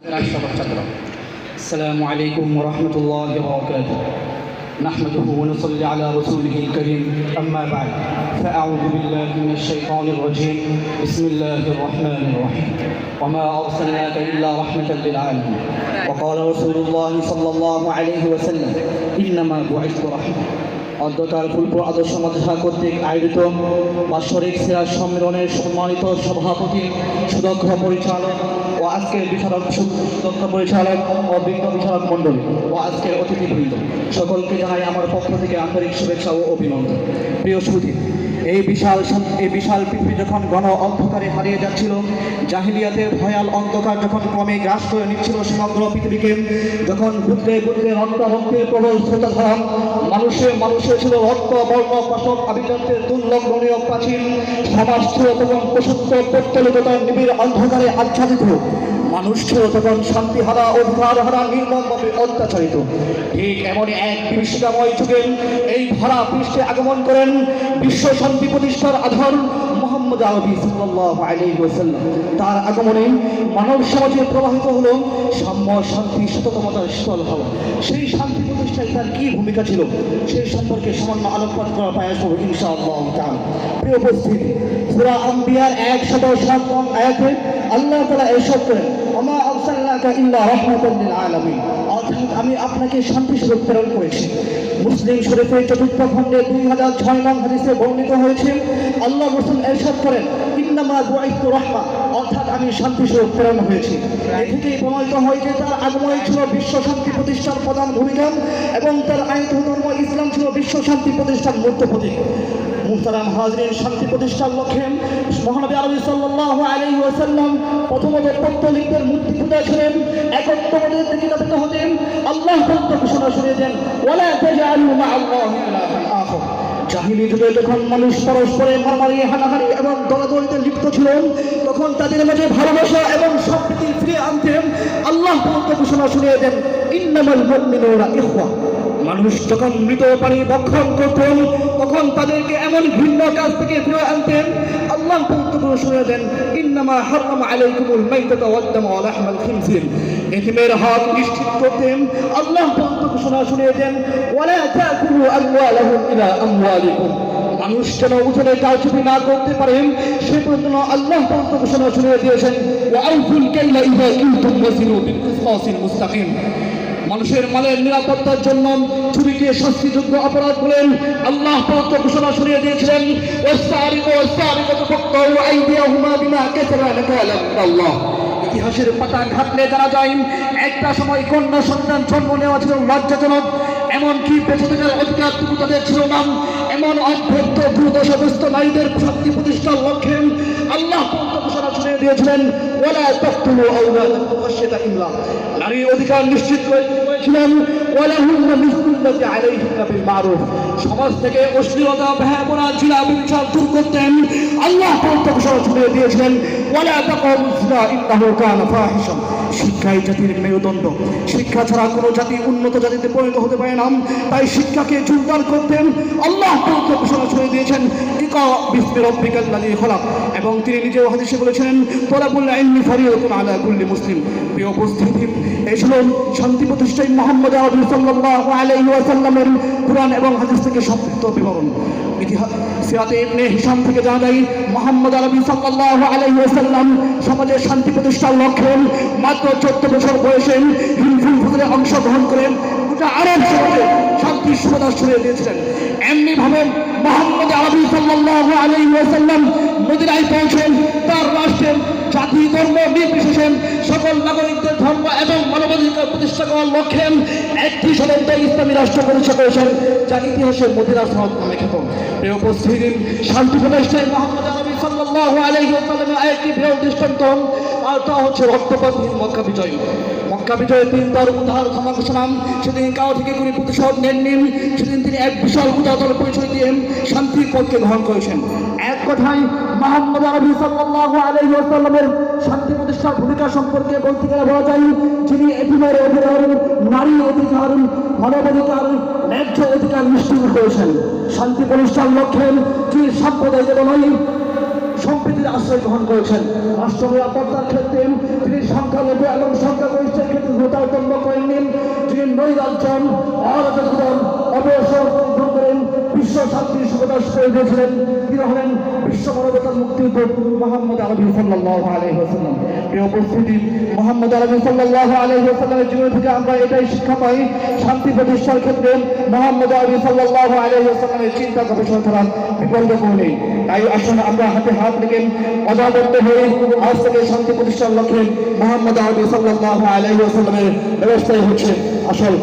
السلام عليكم ورحمة الله وبركاته. نحمده ونصلي على رسوله الكريم. أما بعد فأعوذ بالله من الشيطان الرجيم. بسم الله الرحمن الرحيم. وما أرسلناك إلا رحمة للعالمين. وقال رسول الله صلى الله عليه وسلم إنما بعثت رحمة. অধ্যকার ফুলপুর আদর্শ মাদ্রাসা কর্তৃক আয়োজিত বাৎসরিক সিরাজ সম্মেলনের সম্মানিত সভাপতি, সুদক্ষ পরিচালক ও আজকের সুদক্ষ পরিচালক ও বিজ্ঞ বিচারক মণ্ডলী ও আজকের অতিথিবৃন্দ সকলকে জানাই আমার পক্ষ থেকে আন্তরিক শুভেচ্ছা ও অভিনন্দন। প্রিয় সুধী, এই বিশাল পৃথিবী যখন ঘন অন্ধকারে হারিয়ে যাচ্ছিল, জাহিলিয়াতের ভয়াল অন্ধকার যখন ক্রমে গ্রাস করে নিচ্ছিল সমগ্র পৃথিবীকে, যখন বুদ্রে রক্তের প্রবল স্রোতধারা, মানুষের ছিল রক্ত বর্ণ পাশক আভিজাত্যের দুর্লঙ্ঘনীয় প্রাচীন, সমাজ ছিল তখন প্রসূত প্রত্যলিকতার নিবিড় অন্ধকারে আচ্ছাদিত, মানুষ ছিল তখন শান্তিহারা অধিকারহারা নির্মমভাবে অত্যাচারিত। ঠিক এমনই এক বিভীষিকাময় যুগে এই ধরা পৃষ্ঠে আগমন করেন বিশ্ব শান্তি প্রতিষ্ঠার আধার মুহাম্মদ আরবি সাল্লাল্লাহু আলাইহি ওয়াসাল্লাম। তার আগমনে মানব সমাজে প্রবাহিত হলো সাম্য, শান্তি, সততার শীতল হাওয়া। সেই শান্তি প্রতিষ্ঠায় তার কি ভূমিকা ছিল সেই সম্পর্কে সামান্য আলোকপাত করার প্রয়াস করব ইনশাআল্লাহ তাআলা। প্রিয় উপস্থিতি, সূরা আম্বিয়ার 107 আয়াতে আল্লাহ তাআলা ইরশাদ করেন, ওমা আরসালনাকা ইল্লা রাহমাতাল লিল আলামিন, অর্থাৎ আমি আপনাকে শান্তি স্বরূপ প্রেরণ করেছি। মুসলিম শরীফের 4th খণ্ডে 2006 নং হাদিসে বর্ণিত হয়েছে, আল্লাহ রাসূল ইরশাদ করেন, ইন্নামা বুইতু রাহমা, অর্থাৎ আমি শান্তি স্বরূপ প্রেরণ হয়েছি। এই থেকেই প্রমাণিত হয় যে তার আগমনে ছিল বিশ্ব শান্তি প্রতিষ্ঠার প্রধান ভূমিকা এবং তার আইনত ধর্ম ইসলাম ছিল বিশ্ব শান্তি প্রতিষ্ঠার মূর্ত প্রতীক। মুহতারাম হাজরিন, শান্তি প্রতিষ্ঠার লক্ষ্যে মহানবী আরবি সাল্লাল্লাহু আলাইহি ওয়াসাল্লাম প্রথমত পৌত্তলিকদের মূর্তি পূজা ছিলেন, একত্ববাদের দিকে ধাবিত হতেন। আল্লাহ তাআলা ঘোষণা শুনিয়ে দেন, ওয়ালা তাজআলু মা'আল্লাহি ইলাহান আখার। জাহিলি যুগে যখন মানুষ পরস্পরে মারামারি, হানাহানি এবং দলাদলিতে লিপ্ত ছিলেন, তখন তাদের মাঝে ভালোবাসা এবং সম্প্রীতি ফিরিয়ে আনতেন। আল্লাহ তাআলা ঘোষণা শুনিয়ে দেন, ইন্নামাল মুমিনুনা ইখওয়া। মানুষ যখন মৃত প্রাণী ভক্ষণ করতেন, তখন তাদেরকে এমন ভিন্ন কাজ থেকে ফিরিয়ে আনতেন। আল্লাহ তাআলা শুনিয়ে দেন, ইন্নামা হারামা আলাইকুমুল মাইতাতা ওয়াদ দামা ওয়া লাহমাল খিনজির। এতিমের হক নিশ্চিত করতেন। আল্লাহ তাআলা ঘোষণা শুনিয়ে দেন, ওয়ালা তাকুলু আমওয়ালাহুম ইলা আমওয়ালিকুম। মানুষ যেন উঠোনে কারচুপি না করতে পারেন সে জন্য আল্লাহ তাআলা ঘোষণা শুনিয়ে দিয়েছেন, ওয়া আউফুল কাইলা ইযা কিনতুম ওয়াজিনু বিল কিসতাসিল মুস্তাকিম। মানুষের মালের নিরাপত্তার জন্য চুরিকে শাস্তিযোগ্য অপরাধ বলেন আল্লাহ তাআলা ঘোষণা শুনিয়ে দিয়েছিলেন, ওয়াসসারিকু ওয়াসসারিকাতু ফাকতাউ আইদিয়াহুমা বিমা কাসাবা নাকালাম মিনাল্লাহ। ইতিহাসের পাতা ঘাটলে জানা যায়, একটা সময় কন্যা সন্তান জন্ম নেওয়া ছিল লজ্জাজনক, এমনকি বেঁচে থাকার অধিকারটুকু তাদের ছিল না। এমন অভ্যর্থ দুর্দশাগ্রস্ত নারীদের শান্তি প্রতিষ্ঠার লক্ষ্যে আল্লাহ ঘোষণা শুনিয়ে দিয়েছিলেন, ওয়ালা তাকতুলু আওলাদাকুম খাশিয়াতা ইমলাক। নারীর অধিকার নিশ্চিত করেছিলেন, ওয়ালাহুন্না মিসলুল্লাযী আলাইহিন্না বিল মারুফ। সমাজ থেকে অশ্লীলতা, বেহায়াপনা, জিনা, ব্যভিচার দূর করতেন। আল্লাহ ঘোষণা শুনিয়ে দিয়েছিলেন, ওয়ালা তাকরাবুজ জিনা ইন্নাহু কানা ফাহিশা। শিক্ষাই জাতির মেরুদণ্ড, শিক্ষা ছাড়া কোনো জাতি উন্নত জাতিতে পরিণত হতে পারে না। তাই শিক্ষাকে জোরদার করতেন। আল্লাহ ঘোষণা শুনিয়ে দিয়েছেন, ইকরা বিসমি রাব্বিকাল্লাযী খলাক। এবং তিনি নিজেও হাদিসে বলেছিলেন, তলাবুল ইলমি ফারিয়াতুন আলা কুল্লি মুসলিম। প্রিয় উপস্থিতি, এই ছিল শান্তি প্রতিষ্ঠায় মুহাম্মদ আরবি সাল্লাল্লাহু আলাইহি ওয়াসাল্লামের কুরআন এবং হাদিস থেকে সংক্ষিপ্ত বিবরণ। সিরাতে ইবনে হিশাম থেকে জানা যায়, মুহাম্মদ আরবি সাল্লাল্লাহু আলাইহি ওয়াসাল্লাম সমাজের শান্তি প্রতিষ্ঠার লক্ষ্যে মাত্র 14 বছর বয়সে হিলফুল ফুতুরে অংশগ্রহণ করেন গোটা আরব সমাজে শান্তির সুবাতাস ছড়িয়ে দিয়েছিলেন। এমনি ভাবে মুহাম্মদ আরবি সাল্লাল্লাহু আলাইহি ওয়াসাল্লাম মদিনায় পৌঁছেন। তার রাষ্ট্রের জাতি ধর্ম নির্বিশেষে সকল নাগরিকদের ধর্ম এবং মানবাধিকার প্রতিষ্ঠা করার লক্ষ্যে একটি স্বতন্ত্র ইসলামী রাষ্ট্র প্রতিষ্ঠা করেছেন, যা ইতিহাসে মদিনা শহর নামে খ্যাত। প্রিয় উপস্থিতি, শান্তি প্রতিষ্ঠায় মুহাম্মদ আরবি সাল্লাল্লাহু আলাইহি ওয়াসাল্লামের আরেকটি বৃহৎ দৃষ্টান্ত, আর তা হচ্ছে রক্তপাত মক্কা বিজয়। মক্কা বিজয়ের দিন তার উদার ক্ষমা সেদিন কারো থেকে কোনো প্রতিশোধ নেননি। সেদিন তিনি এক বিশাল উদারতার পরিচয় দিয়ে শান্তির পথকে গ্রহণ করেছেন। এক কথায় মুহাম্মদ আরবি সাল্লাল্লাহু আলাইহি ওয়াসাল্লামের শান্তি প্রতিষ্ঠার ভূমিকা সম্পর্কে বলতে গেলে বলা যায়, যিনি এতিমের অধিকার, নারী অধিকার, মানবাধিকার, ন্যায্য অধিকার নিশ্চিত করেছেন। শান্তি প্রতিষ্ঠার লক্ষ্যে যিনি সাম্প্রদায়িক নয় সম্প্রীতির আশ্রয় গ্রহণ করেছেন। রাষ্ট্র নিরাপত্তার ক্ষেত্রে তিনি সংখ্যালঘু এবং সংখ্যাগুরু অবলম্বন করেননি, যিনি নৈরাজ্য, অরাজকতা, অবসর দূর করেন, বিশ্ব শান্তির সুবাতাস করে দিয়েছিলেন, তিনি হলেন বিশ্ব মানবতার মুক্তিদূত মুহাম্মদ আরবি সাল্লাল্লাহু আলাইহি ওয়াসাল্লাম। এই উপস্থিতি, মুহাম্মদ আরবি সাল্লাল্লাহু আলাইহি ওয়াসাল্লামের জীবন থেকে আমরা এটাই শিক্ষা পাই, শান্তি প্রতিষ্ঠার ক্ষেত্রে মুহাম্মদ আরবি সাল্লাল্লাহু আলাইহি ওয়াসাল্লামের চিন্তা গবেষণা ছাড়া বিকল্প কোনো নেই। তাই আসুন আমরা হাতে হাত রেখে অজাবদ্ধ হয়ে আজ থেকে শান্তি প্রতিষ্ঠার লক্ষ্যে মুহাম্মদ আরবি সাল্লাল্লাহু আলাইহি ওয়াসাল্লামের ব্যবস্থাই হচ্ছে আসল